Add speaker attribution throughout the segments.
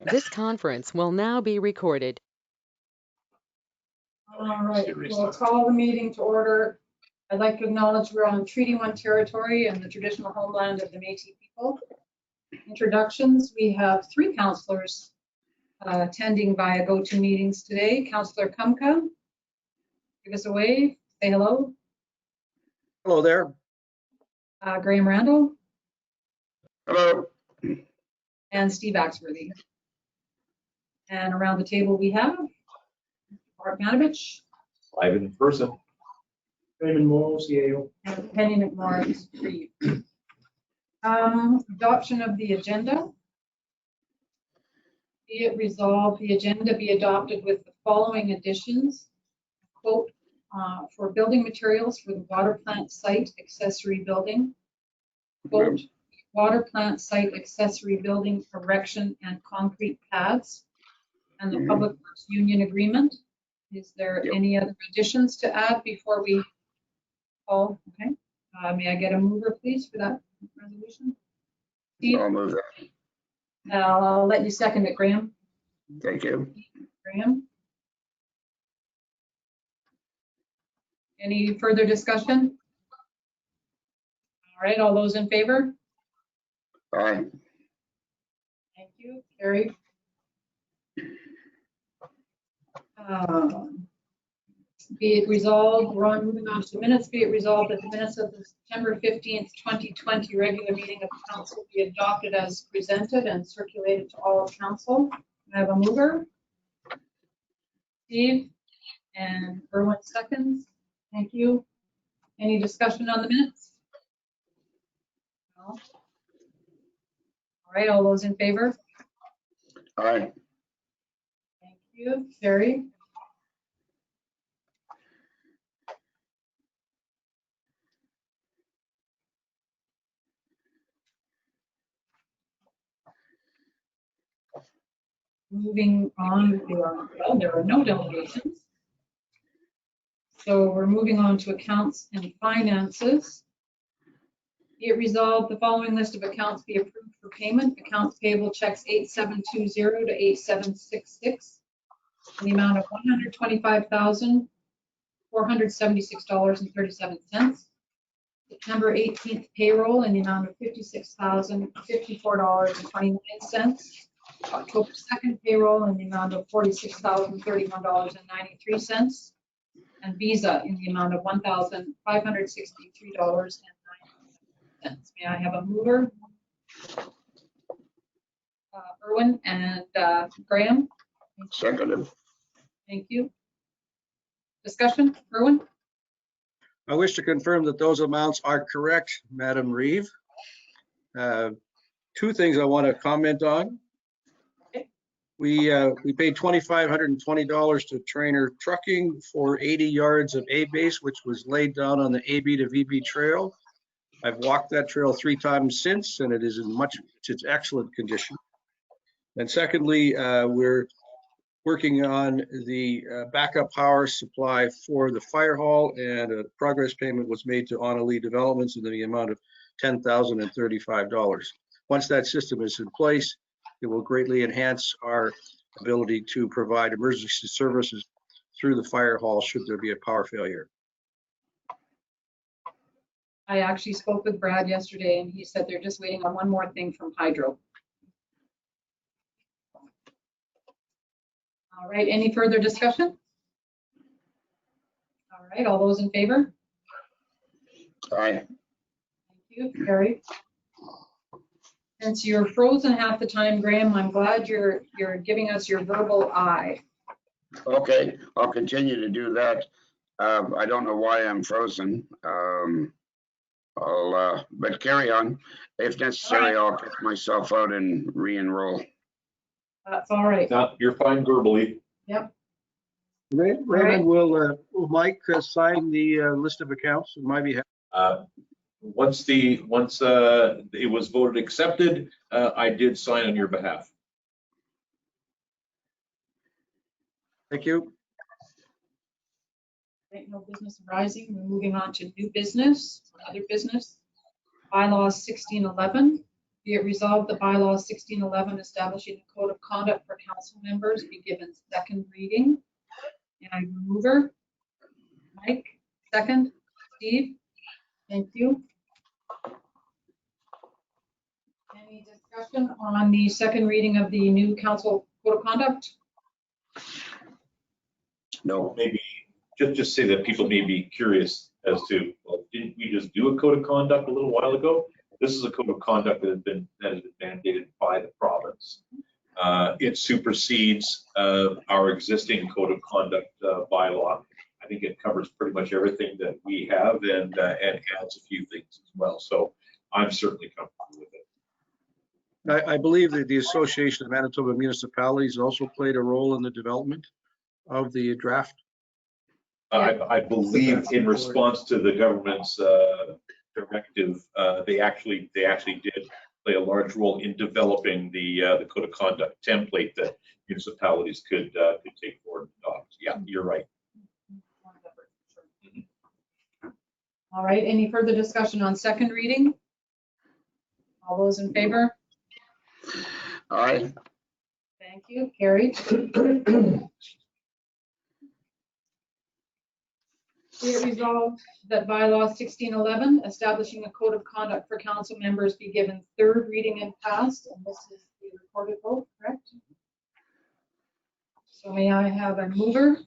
Speaker 1: This conference will now be recorded.
Speaker 2: All right, we'll call the meeting to order. I'd like to acknowledge we're on Treaty 1 territory and the traditional homeland of the Métis people. Introductions, we have three councillors attending via go-to meetings today. Councillor Kumka, give us a wave, say hello.
Speaker 3: Hello there.
Speaker 2: Graham Randall.
Speaker 3: Hello.
Speaker 2: And Steve Axworthy. And around the table we have Art Manovich.
Speaker 4: Live in person.
Speaker 5: Raymond Morrow, CAO.
Speaker 2: And Penny McMorris. Adoption of the agenda. Be it resolved, the agenda be adopted with the following additions. Quote, for building materials for the water plant site accessory building. Quote, water plant site accessory building erection and concrete pads. And the Public Works Union agreement. Is there any other additions to add before we call? Okay. May I get a mover, please, for that resolution? Steve?
Speaker 3: I'll move that.
Speaker 2: I'll let you second it, Graham.
Speaker 3: Thank you.
Speaker 2: Graham? Any further discussion? All right, all those in favor?
Speaker 3: Aye.
Speaker 2: Thank you, Carrie. Be it resolved, we're moving on to minutes. Be it resolved that the minutes of the September 15th, 2020 regular meeting of council be adopted as presented and circulated to all of council. I have a mover. Steve and Erwin seconds. Thank you. Any discussion on the minutes? No. All right, all those in favor?
Speaker 3: Aye.
Speaker 2: Thank you, Carrie. Moving on, well, there are no delegations. So we're moving on to accounts and finances. Be it resolved, the following list of accounts be approved for payment. Accounts payable checks 8720 to 8766 in the amount of $125,476.37. September 18th payroll in the amount of $56,054.29. October 2nd payroll in the amount of $46,031.93. And Visa in the amount of $1,563.90. May I have a mover? Erwin and Graham.
Speaker 3: Seconded.
Speaker 2: Thank you. Discussion, Erwin?
Speaker 3: I wish to confirm that those amounts are correct, Madam Reeve. Two things I want to comment on. We paid $2,520 to Trainer Trucking for 80 yards of A-base, which was laid down on the AB to VB trail. I've walked that trail 3 times since, and it is in it's excellent condition. And secondly, we're working on the backup power supply for the fire hall, and a progress payment was made to Annalee Developments in the amount of $10,035. Once that system is in place, it will greatly enhance our ability to provide emergency services through the fire hall should there be a power failure.
Speaker 2: I actually spoke with Brad yesterday and he said they're just waiting on one more thing from Hydro. All right, any further discussion? All right, all those in favor?
Speaker 3: Aye.
Speaker 2: Thank you, Carrie. Since you're frozen half the time, Graham, I'm glad you're giving us your verbal aye.
Speaker 6: Okay, I'll continue to do that. I don't know why I'm frozen. But carry on. If necessary, I'll pick myself out and re-enroll.
Speaker 2: That's all right.
Speaker 4: No, you're fine verbally.
Speaker 2: Yep.
Speaker 3: Raymond, will Mike sign the list of accounts on my behalf?
Speaker 4: Once it was voted accepted, I did sign on your behalf.
Speaker 3: Thank you.
Speaker 2: Right, no business arising. We're moving on to new business, other business. Bylaws 1611. Be it resolved that bylaw 1611 establishing a code of conduct for council members be given second reading. And I mover. Mike, second. Steve, thank you. Any discussion on the second reading of the new council code of conduct?
Speaker 6: No.
Speaker 4: Maybe just say that people may be curious as to, well, didn't we just do a code of conduct a little while ago? This is a code of conduct that has been mandated by the province. It supersedes our existing code of conduct bylaw. I think it covers pretty much everything that we have and adds a few things as well. So I'm certainly comfortable with it.
Speaker 3: I believe that the Association of Manitoba Municipalities also played a role in the development of the draft.
Speaker 4: I believe in response to the government's directive, they actually did play a large role in developing the code of conduct template that municipalities could take forward and adopt. Yeah, you're right.
Speaker 2: All right, any further discussion on second reading? All those in favor?
Speaker 6: Aye.
Speaker 2: Thank you, carried. Be it resolved that bylaw 1611 establishing a code of conduct for council members be given third reading and passed, and this is the recorded vote, correct? So may I have a mover?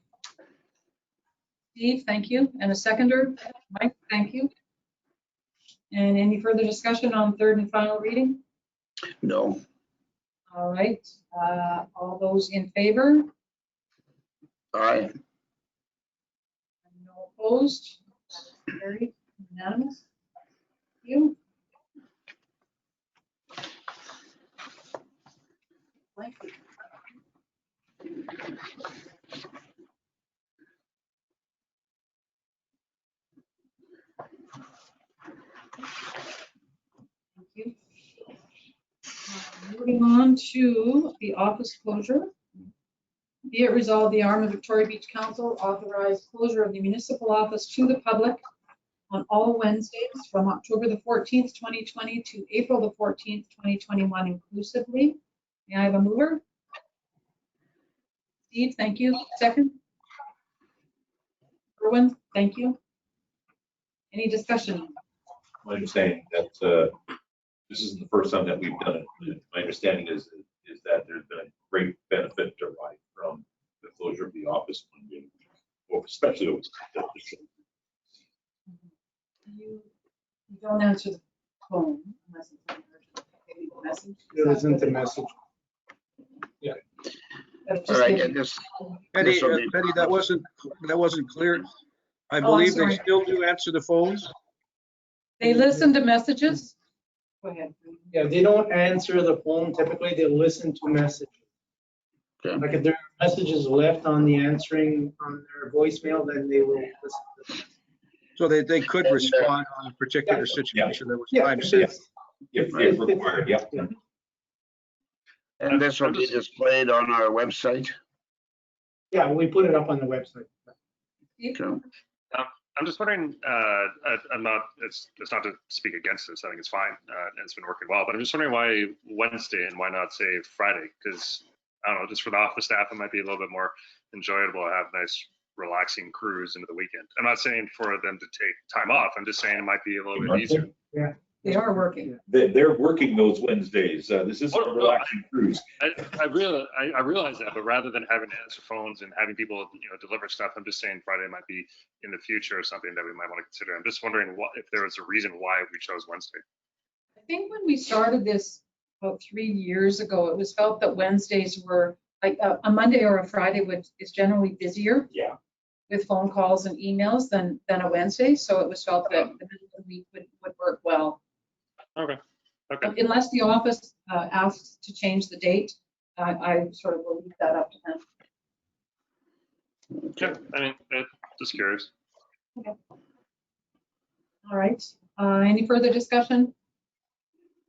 Speaker 2: Steve, thank you, and a seconder? Mike, thank you. And any further discussion on third and final reading?
Speaker 6: No.
Speaker 2: All right, all those in favor?
Speaker 6: Aye.
Speaker 2: No opposed? Carried, unanimous. Thank you. Thank you. Thank you. Moving on to the office closure. Be it resolved, the Arm of Victoria Beach Council authorized closure of the municipal office to the public on all Wednesdays from October the 14th, 2020 to April the 14th, 2021 inclusively. May I have a mover? Steve, thank you. Second? Erwin, thank you. Any discussion?
Speaker 4: My understanding that this isn't the first time that we've done it. My understanding is that there's been a great benefit derived from the closure of the office, especially over
Speaker 2: You don't answer the phone unless it's an urgent. Maybe the message.
Speaker 5: There isn't a message.
Speaker 6: All right, and this,
Speaker 3: Betty,
Speaker 6: This will be-
Speaker 3: Betty, that wasn't clear. I
Speaker 2: I'm
Speaker 3: believe they
Speaker 2: sorry.
Speaker 3: still do answer the phones.
Speaker 2: They listen to messages? Go ahead.
Speaker 5: Yeah, they don't answer the phone typically, they listen to messages.
Speaker 6: Okay.
Speaker 5: Like if there are messages left on the answering on their voicemail, then they will listen to them.
Speaker 3: So they could respond on a particular
Speaker 5: Yeah.
Speaker 3: situation that was
Speaker 5: Yeah,
Speaker 3: time
Speaker 5: if
Speaker 3: sensitive.
Speaker 4: if required. Yeah.
Speaker 6: and this will be displayed on our website.
Speaker 5: Yeah, we put it up on the website.
Speaker 6: Okay.
Speaker 7: I'm just wondering, I'm not, it's not to speak against this, I think it's fine, and it's been working well, but I'm just wondering why Wednesday and why not say Friday? Because, I don't know, just for the office staff, it might be a little bit more enjoyable to have a nice, relaxing cruise into the weekend. I'm not saying for them to take time off, I'm just saying it might be a little bit easier.
Speaker 2: They are working.
Speaker 4: They're working those Wednesdays. This is a
Speaker 7: Oh, no,
Speaker 4: relaxing cruise.
Speaker 7: I realize that, but rather than having to answer phones and having people, deliver stuff, I'm just saying Friday might be in the future or something that we might want to consider. I'm just wondering if there was a reason why we chose Wednesday.
Speaker 2: I think when we started this about 3 years ago, it was felt that Wednesdays were, like a Monday or a Friday is generally busier
Speaker 4: Yeah.
Speaker 2: with phone calls and emails than a Wednesday. So it was felt that the middle of the week would work well.
Speaker 7: Okay.
Speaker 2: Unless the office asks to change the date, I sort of will leave that up to them.
Speaker 7: Yeah, I mean, just curious.
Speaker 2: All right. Any further discussion?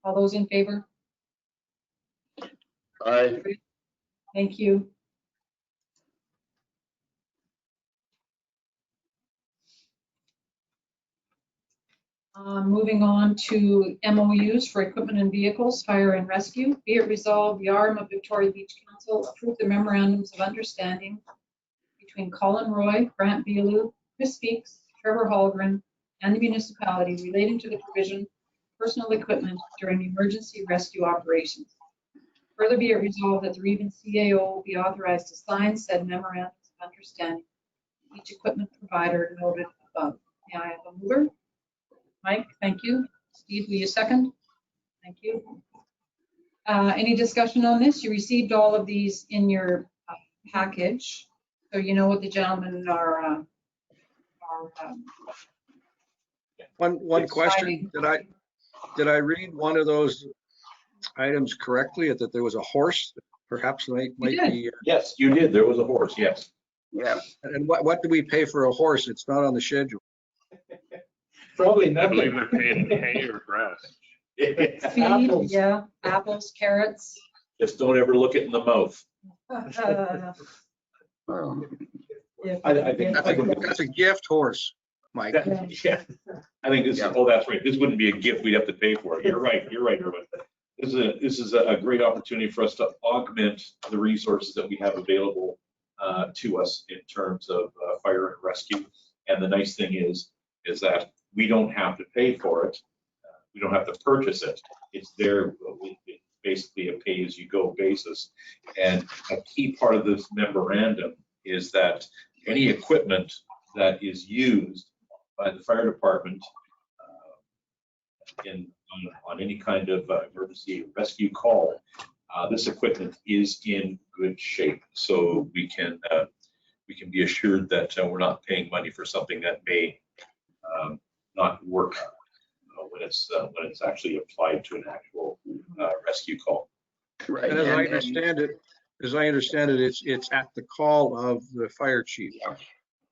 Speaker 2: All those in favor?
Speaker 6: Aye.
Speaker 2: Thank you. Moving on to MOUs for equipment and vehicles, fire and rescue. Be it resolved, the Arm of Victoria Beach Council approved the memorandums of understanding between Colin Roy, Grant Bielu, Chris Speaks, Trevor Holgren, and the municipality relating to the provision of personal equipment during emergency rescue operations. Further be it resolved that the Region CAO be authorized to sign said memorandums of understanding with each equipment provider noted above. May I have a mover? Mike, thank you. Steve, will you second? Thank you. Any discussion on this? You received all of these in your package, so you know what the gentlemen are
Speaker 3: One question, did I read one of those items correctly, that there was a horse that perhaps might be,
Speaker 4: Yes, you did. There was a horse, yes.
Speaker 6: Yeah,
Speaker 3: and what do we pay for a horse? It's not on the schedule.
Speaker 5: Probably
Speaker 7: I believe
Speaker 5: nothing.
Speaker 7: they're paid in hay or grass.
Speaker 2: feed,
Speaker 5: Apples.
Speaker 2: yeah, apples, carrots.
Speaker 4: Just don't ever look it in the mouth.
Speaker 6: well,
Speaker 4: I think
Speaker 3: That's a gift horse, Mike.
Speaker 4: Yeah, I think this is,
Speaker 6: Yeah.
Speaker 4: oh, that's right. This wouldn't be a gift. We'd have to pay for it. You're right, Erwin. This is a great opportunity for us to augment the resources that we have available to us in terms of fire and rescue. And the nice thing is that we don't have to pay for it. We don't have to purchase it. It's there, it's basically a pay-as-you-go basis. And a key part of this memorandum is that any equipment that is used by the fire department on any kind of emergency rescue call, this equipment is in good shape. So we can be assured that we're not paying money for something that may not work when it's actually applied to an actual rescue call.
Speaker 6: right.
Speaker 3: And as I understand it, it's at the call of the fire chief.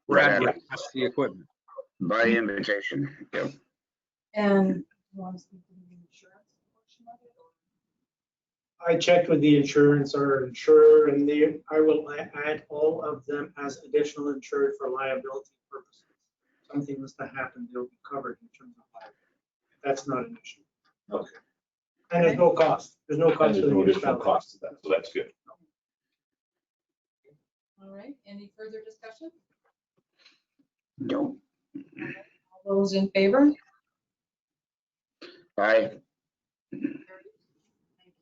Speaker 3: Bradley has the equipment.
Speaker 6: By invitation, yeah.
Speaker 2: And you want to speak to the insurance portion of it?
Speaker 5: I checked with the insurance or insurer, and I will add all of them as additional insured for liability purposes. Something was to happen, they'll be covered in terms of liability. That's not an issue.
Speaker 4: Okay.
Speaker 5: And there's no cost. There's no
Speaker 4: And
Speaker 5: cost
Speaker 4: there's
Speaker 5: to the
Speaker 4: no additional
Speaker 5: municipality.
Speaker 4: cost to that, so that's good.
Speaker 2: All right, any further discussion?
Speaker 6: No,
Speaker 2: All those in favor?
Speaker 6: I,
Speaker 2: Thank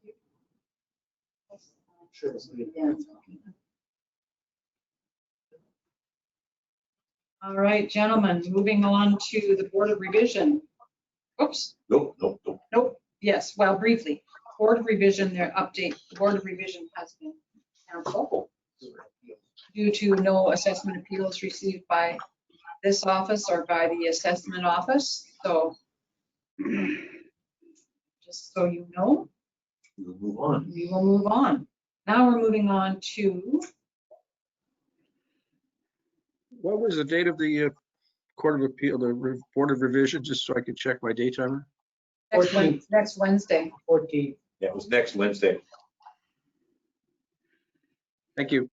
Speaker 2: you.
Speaker 5: Sure.
Speaker 2: All right, gentlemen, moving on to the Board of Revision. Oops,
Speaker 4: Nope.
Speaker 2: nope, yes, well, briefly. Board of Revision, their update, the Board of Revision has been canceled due to no assessment appeals received by this office or by the assessment office. So just so you know,
Speaker 4: We'll move on.
Speaker 2: we will move on. Now we're moving on to,
Speaker 3: What was the date of the Court of Appeal, the Board of Revision, just so I can check my daytimer?
Speaker 2: next Wednesday.
Speaker 5: 14.
Speaker 4: Yeah, it was next Wednesday.
Speaker 3: Thank you.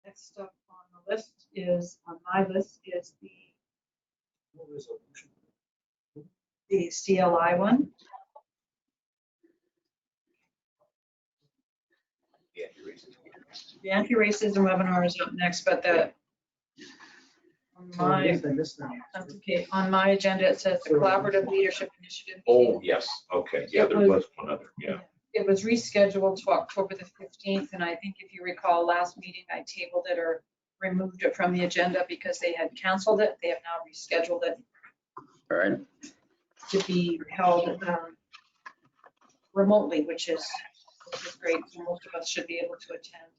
Speaker 2: Next up on the list is, on my list is the CLI one.
Speaker 4: Yeah, you're racing.
Speaker 2: The anti-racism webinar is up next, but on my agenda, it says the Collaborative Leadership Initiative.
Speaker 4: Oh, yes, okay, yeah, there was one other, yeah.
Speaker 2: It was rescheduled to October the 15th, and I think if you recall, last meeting, I tabled it or removed it from the agenda because they had canceled it. They have now rescheduled it
Speaker 6: all right.
Speaker 2: to be held remotely, which is great. Most of us should be able to attend.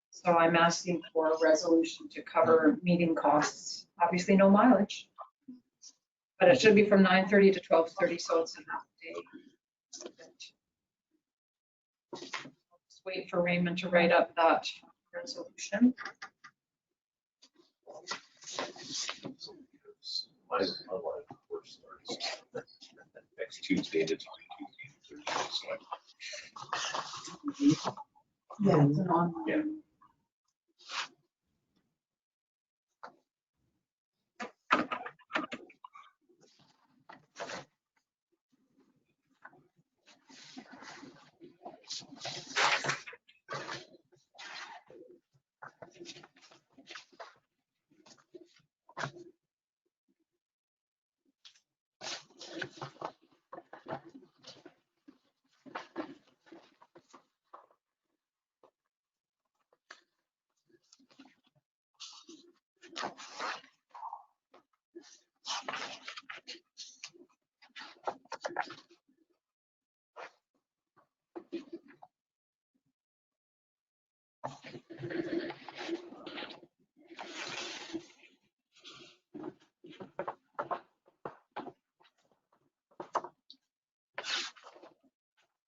Speaker 2: So I'm asking for a resolution to cover meeting costs. Obviously, no mileage, but it should be from 9:30 to 12:30, so it's a half day. Just wait for Raymond to write up that resolution.
Speaker 4: My online course starts next Tuesday to Tuesday.
Speaker 2: Yeah, it's an online.
Speaker 4: Yeah.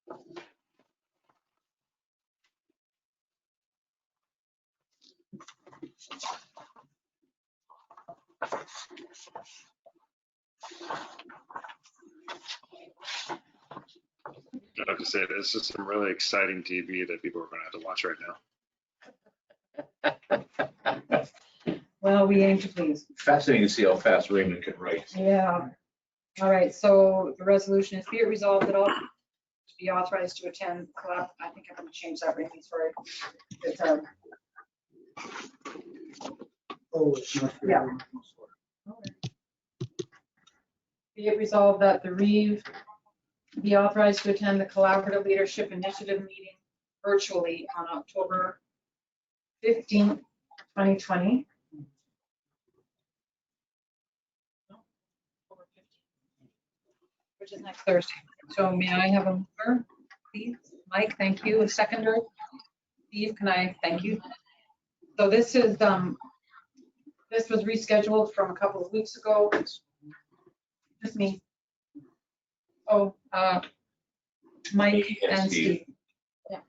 Speaker 7: I have to say, this is some really exciting TV that people are going to have to watch right now.
Speaker 2: Well, we aim to please.
Speaker 4: Fascinating to see how fast Raymond can write.
Speaker 2: Yeah. All right, so the resolution is be it resolved that all to be authorized to attend collab. I think I'm going to change that, Randy, sorry. It's,
Speaker 5: Oh, it's not.
Speaker 2: Yeah. Be it resolved that the Reeve be authorized to attend the Collaborative Leadership Initiative meeting virtually on October 15th, 2020. Which is next Thursday. So may I have a mover, please? Mike, thank you. A seconder? Steve, can I thank you? So this is, this was rescheduled from a couple of weeks ago. Just me. Oh, Mike and Steve. Yeah.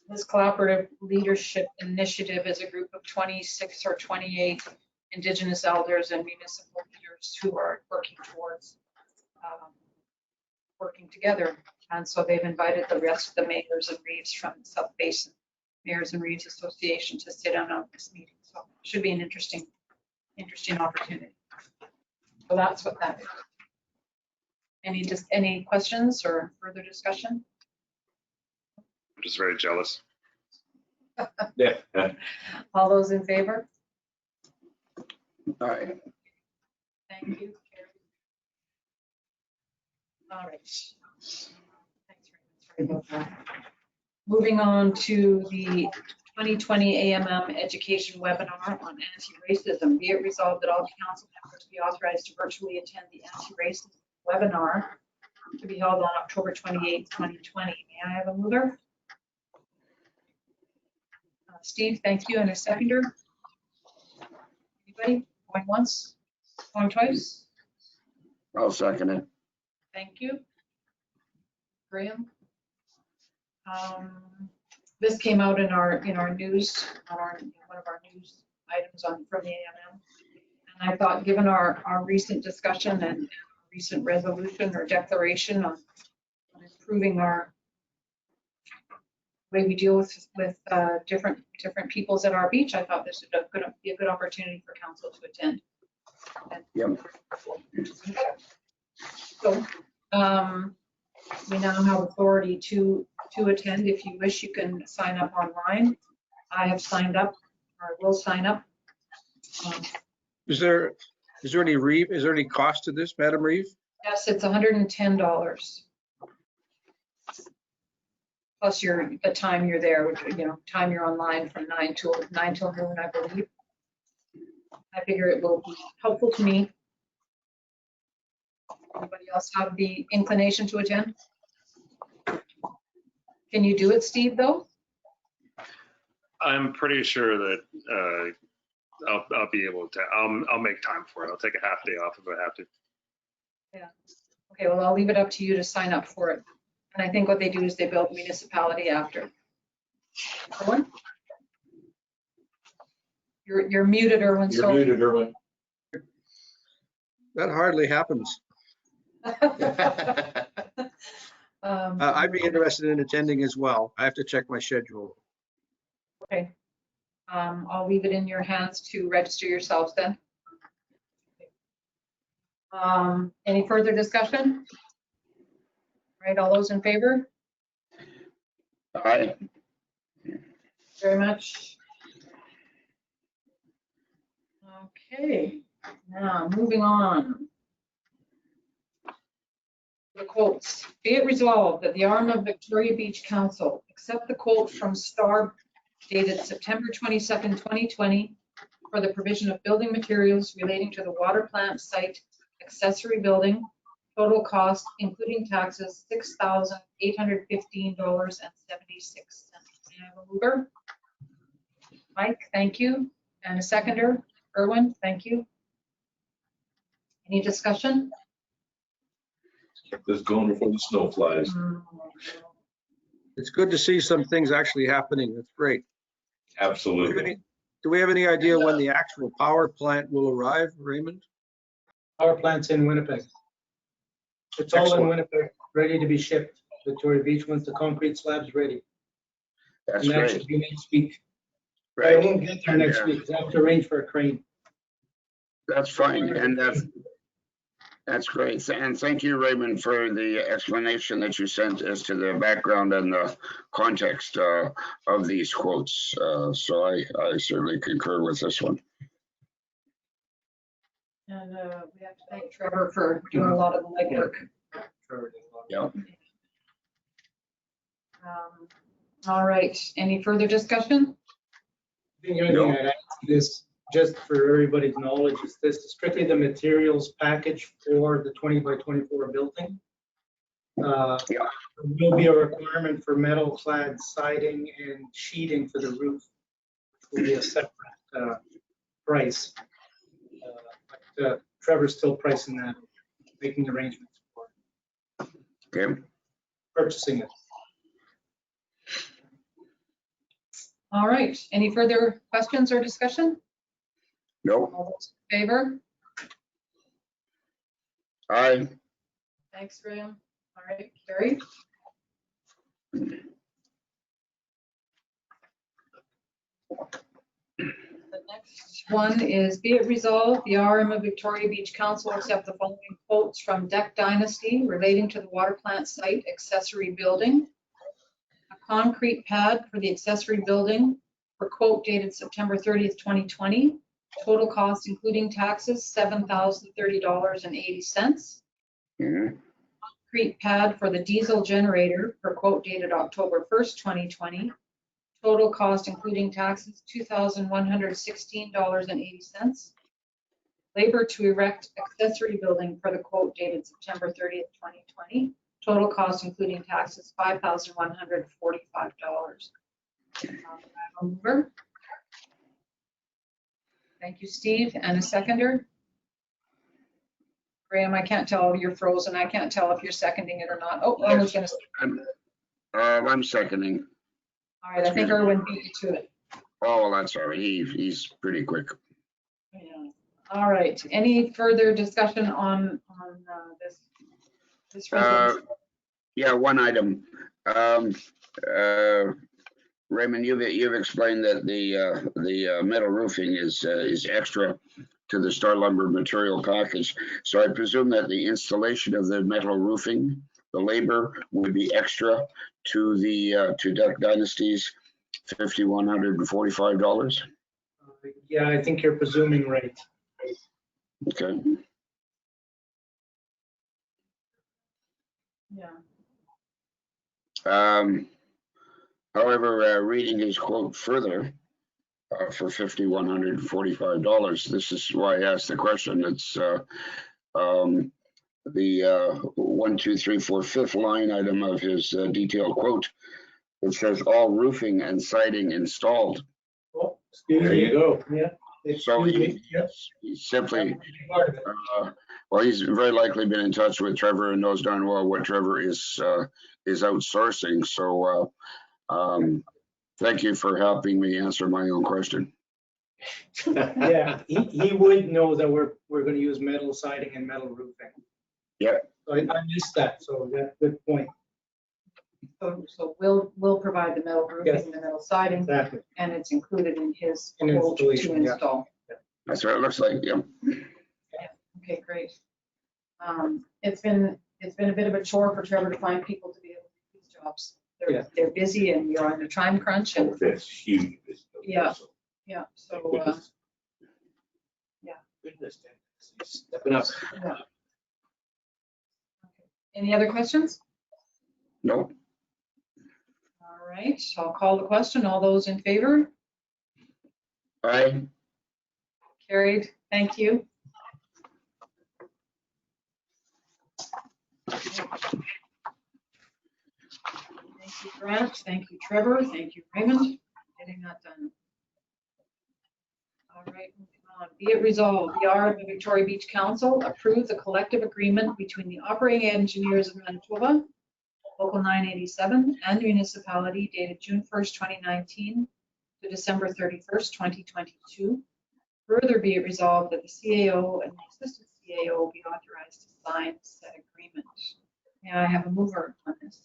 Speaker 2: This collaborative leadership initiative is a group of 26 or 28 Indigenous elders and municipal leaders who are working towards working together. And so they've invited the rest of the mayors and reeves from the South Basin Mayors and Reeves Association to sit in on this meeting. So it should be an interesting opportunity. So that's what that is. Any questions or further discussion?
Speaker 7: I'm just very jealous.
Speaker 4: Yeah.
Speaker 2: All those in favor?
Speaker 6: All right.
Speaker 2: Thank you. All right. Thanks, Raymond. Sorry about that. Moving on to the 2020 AMM education webinar on anti-racism. Be it resolved that all council members be authorized to virtually attend the anti-racism webinar to be held on October 28th, 2020. May I have a mover? Steve, thank you. And a seconder? Anybody? Going once? Going twice?
Speaker 6: I'll second it.
Speaker 2: Thank you. Graham? This came out in our news, on one of our news items from the AMM. And I thought, given our recent discussion and recent resolution or declaration on improving our way we deal with different peoples at our beach, I thought this would be a good opportunity for council to attend.
Speaker 6: Yep.
Speaker 2: So we now have authority to attend. If you wish, you can sign up online. I have signed up, or will sign up.
Speaker 3: Is there any cost to this, Madam Reeve?
Speaker 2: Yes, it's $110. Plus the time you're there, which, time you're online from 9 till noon, I believe. I figure it will be helpful to me. Anybody else have the inclination to attend? Can you do it, Steve, though?
Speaker 7: I'm pretty sure that I'll be able to. I'll make time for it. I'll take a half day off if I have to.
Speaker 2: Yeah. Okay, well, I'll leave it up to you to sign up for it. And I think what they do is they build municipality after. Erwin? You're muted, Erwin.
Speaker 4: You're muted, Erwin.
Speaker 3: That hardly happens. I'd be interested in attending as well. I have to check my schedule.
Speaker 2: Okay. I'll leave it in your hands to register yourselves then. Any further discussion? All right, all those in favor?
Speaker 6: Aye.
Speaker 2: Very much. Okay, now moving on. The quotes. Be it resolved that the arm of Victoria Beach Council accept the quote from Star dated September 22nd, 2020 for the provision of building materials relating to the water plant site accessory building. Total cost, including taxes, $6,815.76. May I have a mover? Mike, thank you. And a seconder? Erwin, thank you. Any discussion?
Speaker 4: Get this going before the snow flies.
Speaker 3: It's good to see some things actually happening. That's great.
Speaker 4: Absolutely.
Speaker 3: Do we have any idea when the actual power plant will arrive, Raymond?
Speaker 5: Power plant's in Winnipeg. It's all in
Speaker 3: Excellent.
Speaker 5: Winnipeg, ready to be shipped. Victoria Beach, once the concrete slab's ready.
Speaker 6: That's
Speaker 5: And that
Speaker 6: great.
Speaker 5: should be next week. I
Speaker 6: Right.
Speaker 5: won't get there next week, 'cause I have to arrange for a crane.
Speaker 6: That's fine. And that's great. And thank you, Raymond, for the explanation that you sent as to the background and the context of these quotes. So I certainly concur with this one.
Speaker 2: And we have to thank Trevor for doing a lot of the legwork.
Speaker 6: Yeah.
Speaker 2: All right, any further discussion?
Speaker 5: The only thing I'd add to this, just for everybody's knowledge, is this is strictly the materials package for the 20 by 24 building.
Speaker 6: Yeah.
Speaker 5: There will be a requirement for metal clad siding and sheeting for the roof, which will be a separate price. But Trevor's still pricing that, making arrangements for
Speaker 6: Okay.
Speaker 5: purchasing it.
Speaker 2: All right, any further questions or discussion?
Speaker 6: No.
Speaker 2: All those in favor?
Speaker 6: Aye.
Speaker 2: Thanks, Graham. All right, carried. The next one is, be it resolved, the RM of Victoria Beach Council accept the following quotes from Deck Dynasty relating to the water plant site accessory building. A concrete pad for the accessory building for quote dated September 30th, 2020. Total cost including taxes, $7,030.80.
Speaker 6: Mhm.
Speaker 2: Concrete pad for the diesel generator for quote dated October 1st, 2020. Total cost including taxes, $2,116.80. Labor to erect accessory building for the quote dated September 30th, 2020. Total cost including taxes, $5,145. Mover. Thank you, Steve. And a seconder? Graham, I can't tell, you're frozen. I can't tell if you're seconding it or not. Oh, I was gonna.
Speaker 6: I'm seconding.
Speaker 2: All right, I think Erwin beat you to it.
Speaker 6: Oh, well, that's all right. He's pretty quick.
Speaker 2: Yeah. All right, any further discussion on this resolution?
Speaker 6: Yeah, one item. Raymond, you've explained that the metal roofing is extra to the Star Lumber material package. So I presume that the installation of the metal roofing, the labor, would be extra to the to Deck Dynasty's $5,145.
Speaker 5: Yeah, I think you're presuming right.
Speaker 6: Okay.
Speaker 2: Yeah.
Speaker 6: However, reading his quote further, for $5,145, this is why I asked the question. It's the 1, 2, 3, 4, 5th line item of his detailed quote. It says all roofing and siding installed.
Speaker 5: Oh,
Speaker 4: There you go.
Speaker 5: Yeah.
Speaker 6: So
Speaker 5: Excuse me.
Speaker 6: he's simply,
Speaker 5: Part of it.
Speaker 6: well, he's very likely been in touch with Trevor and knows darn well what Trevor is outsourcing. So thank you for helping me answer my own question.
Speaker 5: Yeah, he would know that we're going to use metal siding and metal roofing.
Speaker 6: Yeah.
Speaker 5: So I missed that, so that's a good point.
Speaker 2: So we'll provide the metal roofing
Speaker 5: Yes.
Speaker 2: and the metal siding,
Speaker 5: Exactly.
Speaker 2: and it's included in his
Speaker 5: In
Speaker 2: quote to
Speaker 5: installation, yeah.
Speaker 2: install.
Speaker 6: That's what it looks like. Yeah.
Speaker 2: Okay, great. It's been a bit of a chore for Trevor to find people to be able to do these jobs.
Speaker 5: Yeah.
Speaker 2: They're busy and you're on a time crunch and,
Speaker 4: That's huge.
Speaker 2: Yeah. yeah, so,
Speaker 4: Goodness, stepping up.
Speaker 2: yeah. Any other questions?
Speaker 6: No.
Speaker 2: All right, I'll call the question. All those in favor?
Speaker 6: Aye.
Speaker 2: Carried. Thank you. Thank you, Grant. Thank you, Trevor. Thank you, Raymond. Getting that done. All right, moving Be it resolved, the Honorable Victoria Beach Council approves the collective agreement between the operating engineers of Manitoba, Local 987, and municipality dated June 1st, 2019 to December 31st, 2022. Further be it resolved that the CAO and the assistant CAO be authorized to sign said agreement. May I have a mover on this?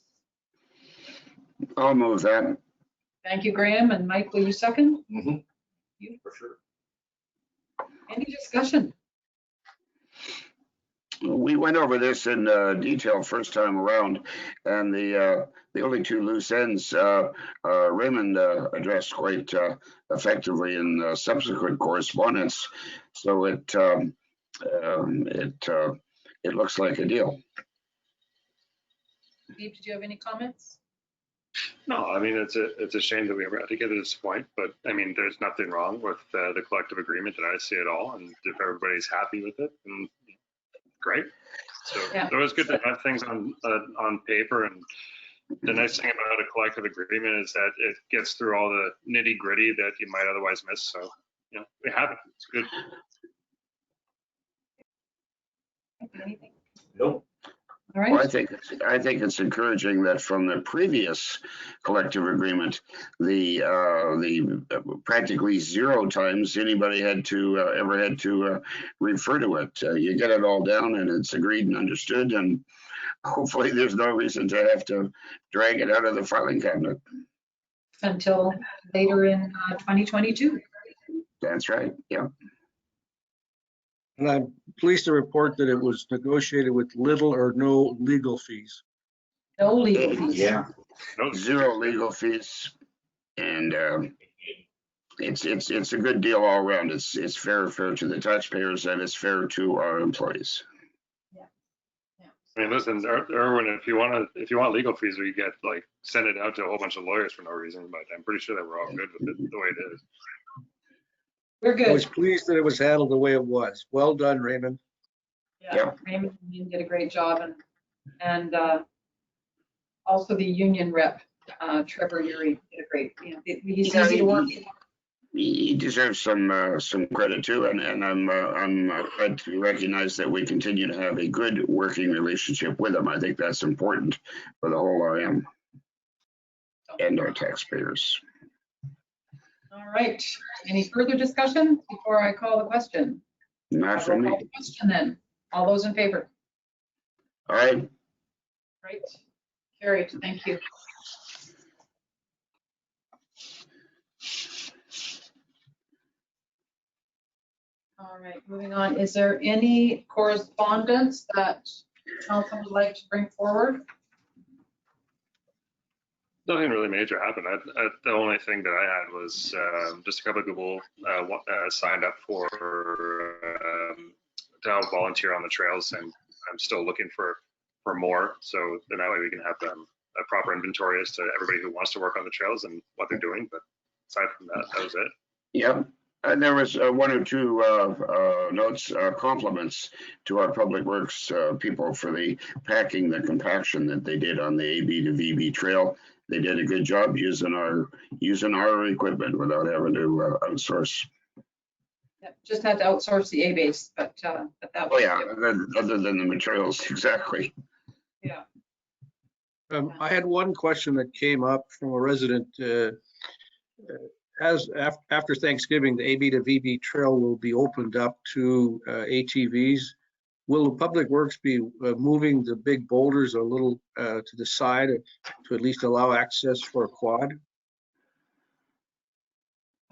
Speaker 6: I'll move that.
Speaker 2: Thank you, Graham. And Mike, will you second?
Speaker 4: Mhm.
Speaker 2: You.
Speaker 4: For sure.
Speaker 2: Any discussion?
Speaker 6: We went over this in detail first time around, and the only two loose ends Raymond addressed quite effectively in subsequent correspondence. So it looks like a deal.
Speaker 2: Steve, did you have any comments?
Speaker 7: No, I mean, it's a shame that we ever had to get to this point, but I mean, there's nothing wrong with the collective agreement that I see at all. And if everybody's happy with it, then great. So
Speaker 2: Yeah.
Speaker 7: it was good to have things on paper. And the nice thing about a collective agreement is that it gets through all the nitty gritty that you might otherwise miss. So, you know, we have it. It's good.
Speaker 2: Anything?
Speaker 4: Nope.
Speaker 2: All
Speaker 6: Well,
Speaker 2: right.
Speaker 6: I think it's encouraging that from the previous collective agreement, the practically 0 times anybody had to ever had to refer to it. You get it all down and it's agreed and understood, and hopefully there's no reason to have to drag it out of the filing cabinet.
Speaker 2: Until later in 2022.
Speaker 6: That's right. Yeah.
Speaker 3: And I'm pleased to report that it was negotiated with little or no legal fees.
Speaker 2: No legal fees.
Speaker 4: Yeah.
Speaker 7: No,
Speaker 6: 0 legal fees, and it's a good deal all around. It's fair to the taxpayers, and it's fair to our employees.
Speaker 7: I mean, listen, Erwin, if you want legal fees, we get like send it out to a whole bunch of lawyers for no reason. But I'm pretty sure that we're all good with it the way it is.
Speaker 2: We're
Speaker 3: I was
Speaker 2: good.
Speaker 3: pleased that it was handled the way it was. Well done, Raymond.
Speaker 2: Yeah, Raymond did a great job, and also the union rep, Trevor Urey, did a great. You know, he's
Speaker 6: Yeah,
Speaker 2: easy to work with.
Speaker 6: He deserves some credit too, and I'm glad to recognize that we continue to have a good working relationship with him. I think that's important for the whole RM and our taxpayers.
Speaker 2: All right. Any further discussion before I call the question?
Speaker 6: Not from
Speaker 2: I'll
Speaker 6: me.
Speaker 2: call the question then. All those in favor?
Speaker 6: All right.
Speaker 2: Right. Carried. Thank you. All right, moving on. Is there any correspondence that council would like to bring forward?
Speaker 7: Nothing really major happened. The only thing that I had was just a couple of people signed up for to help volunteer on the trails, and I'm still looking for more. So then that way we can have a proper inventory as to everybody who wants to work on the trails and what they're doing. But aside from that, that was it.
Speaker 6: Yep. And there was 1 or 2 notes, compliments to our public works people for the packing, the compaction that they did on the AB to VB trail. They did a good job using our equipment without having to outsource.
Speaker 2: Yep, just had to outsource the A-base, but that
Speaker 6: Oh
Speaker 2: was.
Speaker 6: yeah, other than the materials, exactly.
Speaker 2: Yeah.
Speaker 3: I had one question that came up from a resident. After Thanksgiving, the AB to VB trail will be opened up to ATVs. Will the Public Works be moving the big boulders a little to the side to at least allow access for a quad?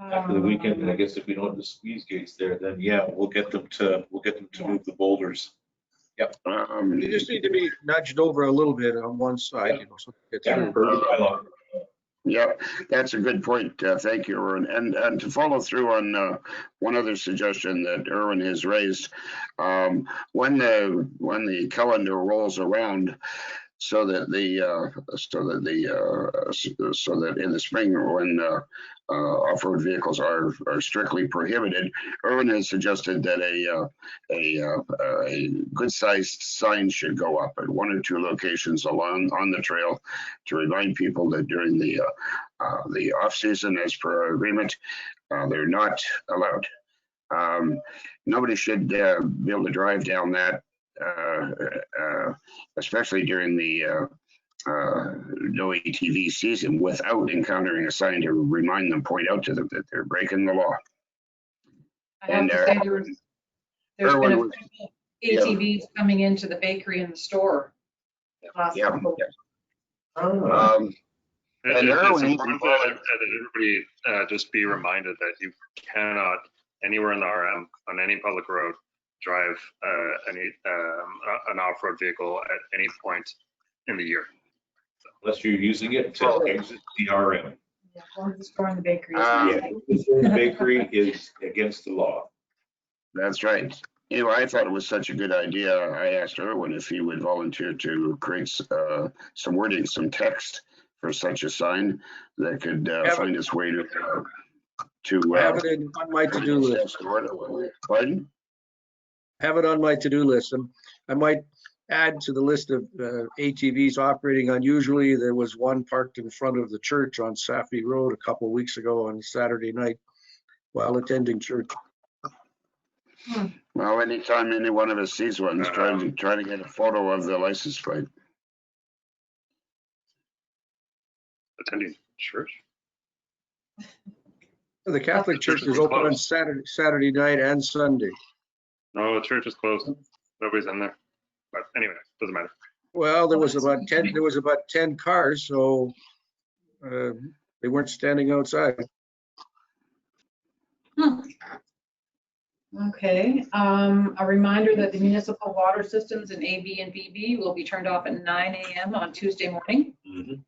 Speaker 4: After the weekend, I guess if we don't have the squeeze gates there, then yeah, we'll get them to move the boulders. Yep.
Speaker 3: They just need to be nudged over a little bit on one side, you know, so it gets through.
Speaker 6: Yeah, that's a good point. Thank you, Erwin. And to follow through on one other suggestion that Erwin has raised, when the calendar rolls around, so that in the spring when off-road vehicles are strictly prohibited, Erwin has suggested that a good-sized sign should go up at 1 or 2 locations on the trail to remind people that during the off-season, as per our agreement, they're not allowed. Nobody should be able to drive down that, especially during the no ATV season, without encountering a sign to remind them, point out to them that they're breaking the law.
Speaker 2: I have
Speaker 6: And,
Speaker 2: to say there's been a
Speaker 6: Erwin
Speaker 2: few ATVs coming into the bakery and the store. last
Speaker 6: Yeah.
Speaker 2: couple-
Speaker 6: Um,
Speaker 7: It-
Speaker 6: And
Speaker 7: It's
Speaker 6: Erwin,
Speaker 7: important that everybody just be reminded that you cannot, anywhere in the RM, on any public road, drive an off-road vehicle at any point in the year.
Speaker 4: Unless you're using it to exit the RM.
Speaker 2: Yeah, going to the store and the bakery. is
Speaker 6: Ah.
Speaker 2: nice.
Speaker 4: Yeah, the bakery is against the law.
Speaker 6: That's right. You know, I thought it was such a good idea. I asked Erwin if he would volunteer to create some wording, some text for such a sign that could find its way to.
Speaker 3: I have it on my to-do list.
Speaker 6: Pardon?
Speaker 3: Have it on my to-do list. And I might add to the list of ATVs operating unusually. There was one parked in front of the church on Saffy Road a couple of weeks ago on Saturday night while attending church.
Speaker 6: Well, anytime any one of us sees one, try to get a photo of the license plate.
Speaker 7: Attending church?
Speaker 3: The Catholic Church is open on Saturday night and Sunday.
Speaker 7: No, the church is closed. Nobody's in there. But anyway, doesn't matter.
Speaker 3: Well, there was about 10 cars, so they weren't standing outside.
Speaker 2: Okay, a reminder that the municipal water systems in AB and BB will be turned off at 9 a.m. on Tuesday morning.
Speaker 4: Mhm.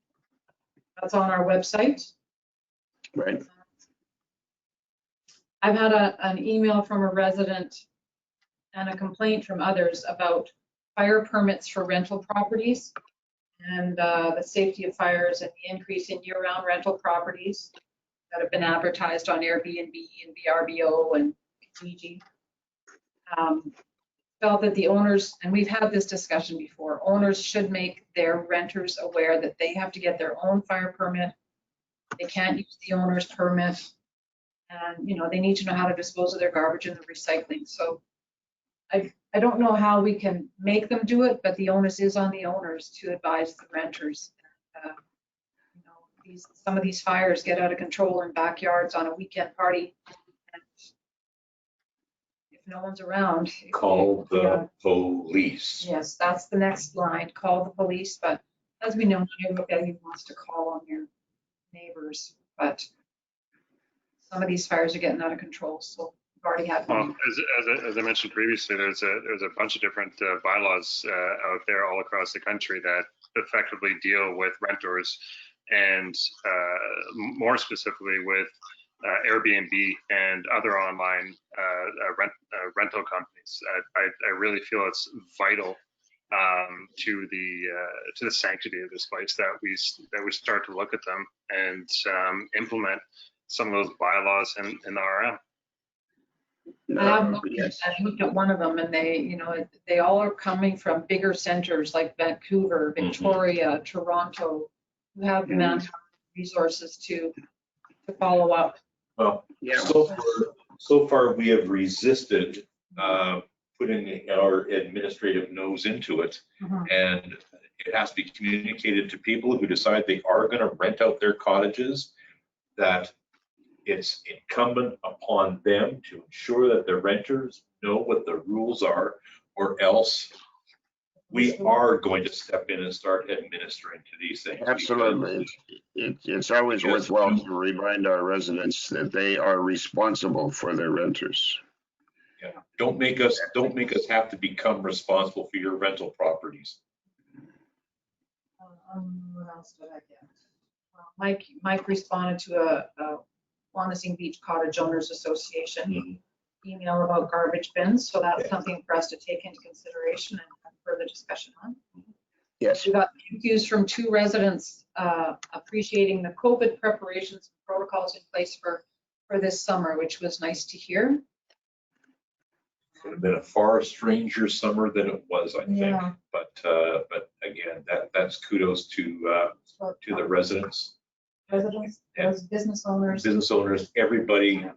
Speaker 2: That's on our website.
Speaker 6: Right.
Speaker 2: I've had an email from a resident and a complaint from others about fire permits for rental properties and the safety of fires and the increase in year-round rental properties that have been advertised on Airbnb and VRBO and Kijiji. Felt that the owners, and we've had this discussion before, owners should make their renters aware that they have to get their own fire permit. They can't use the owner's permit. And, you know, they need to know how to dispose of their garbage and the recycling. So I don't know how we can make them do it, but the onus is on the owners to advise the renters. You know, some of these fires get out of control in backyards on a weekend party. And if no one's around.
Speaker 4: Call the police.
Speaker 2: Yes, that's the next line, call the police. But as we know, not everybody wants to call on their neighbors. But some of these fires are getting out of control, so we've already had one.
Speaker 7: As I mentioned previously, there's a bunch of different bylaws out there all across the country that effectively deal with renters and more specifically with Airbnb and other online rental companies. I really feel it's vital to the sanctity of this place that we start to look at them and implement some of those bylaws in the RM.
Speaker 2: I've looked at one of them, and they all are coming from bigger centers like Vancouver, Victoria, Toronto, who have the manpower resources to follow up.
Speaker 4: Well, so far we have resisted putting our administrative nose into it. And it has to be communicated to people who decide they are going to rent out their cottages, that it's incumbent upon them to ensure that the renters know what the rules are, or else we are going to step in and start administering to these things.
Speaker 6: Absolutely. It's always worthwhile to remind our residents that they are responsible for their renters.
Speaker 4: Yeah. Don't make us have to become responsible for your rental properties.
Speaker 2: What else did I get? Mike responded to a Wanasing Beach Cottage Owners Association email about garbage bins. So that's something for us to take into consideration and have further discussion on.
Speaker 6: Yes.
Speaker 2: We got thank yous from 2 residents appreciating the COVID preparations and protocols in place for this summer, which was nice to hear.
Speaker 4: Could have been a far stranger summer than it was, I think.
Speaker 2: Yeah.
Speaker 4: But again, that's kudos to the residents.
Speaker 2: residents, as business owners,
Speaker 4: business owners, everybody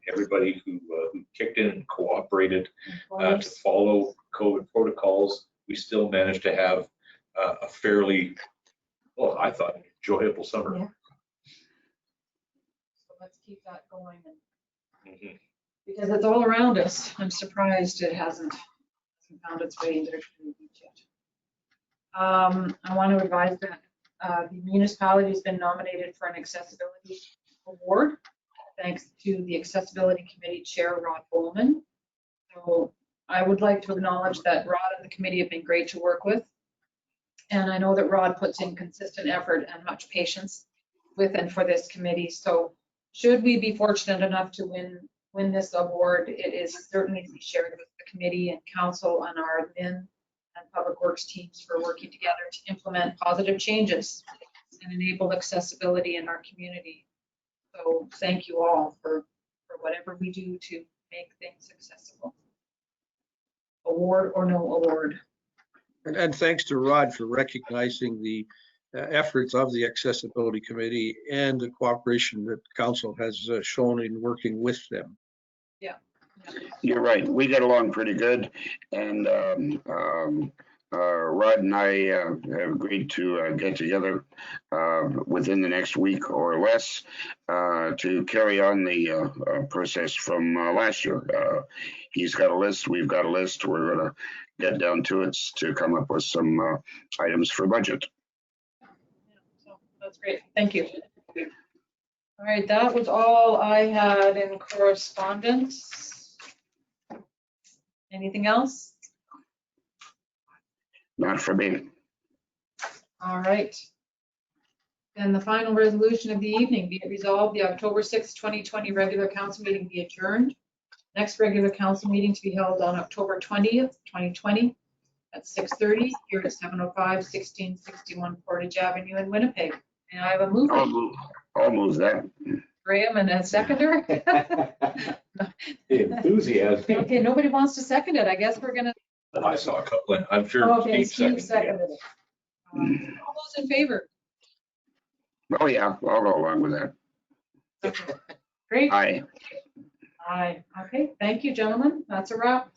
Speaker 4: who kicked in and cooperated to
Speaker 2: employees.
Speaker 4: follow COVID protocols. We still managed to have a fairly, well, I thought, enjoyable summer.
Speaker 2: Yeah. So let's keep that going, and
Speaker 4: Mhm.
Speaker 2: because it's all around us. I'm surprised it hasn't found its way into the community yet. I want to advise that the municipality has been nominated for an accessibility award, thanks to the Accessibility Committee Chair, Rod Bowman. So I would like to acknowledge that Rod and the committee have been great to work with. And I know that Rod puts in consistent effort and much patience with and for this committee. So should we be fortunate enough to win this award, it is certainly to be shared with the committee and council and our admin and public works teams for working together to implement positive changes and enable accessibility in our community. So thank you all for whatever we do to make things accessible. Award or no award.
Speaker 3: And thanks to Rod for recognizing the efforts of the Accessibility Committee and the cooperation that council has shown in working with them.
Speaker 6: You're right. We get along pretty good. And Rod and I have agreed to get together within the next week or less to carry on the process from last year. He's got a list, we've got a list. We're going to get down to it to come up with some items for budget.
Speaker 2: So that's great. Thank you. All right, that was all I had in correspondence. Anything else?
Speaker 6: Not for me.
Speaker 2: All right. Then the final resolution of the evening, be it resolved, the October 6th, 2020 regular council meeting be adjourned. Next regular council meeting to be held on October 20th, 2020 at 6:30 here at 705 1661 Portage Avenue in Winnipeg. And I have a mover,
Speaker 6: I'll move that.
Speaker 2: Graham, and a seconder.
Speaker 4: The enthusiasm.
Speaker 2: Okay, nobody wants to second it. I guess we're gonna.
Speaker 4: I saw a couple, and I'm sure
Speaker 2: Okay,
Speaker 4: Steve
Speaker 2: Steve
Speaker 4: seconded it.
Speaker 2: seconded it. All those in favor?
Speaker 6: Oh, yeah, I'll go along with that.
Speaker 2: Okay. Great.
Speaker 6: Aye.
Speaker 2: Aye. Okay, thank you, gentlemen. That's a wrap.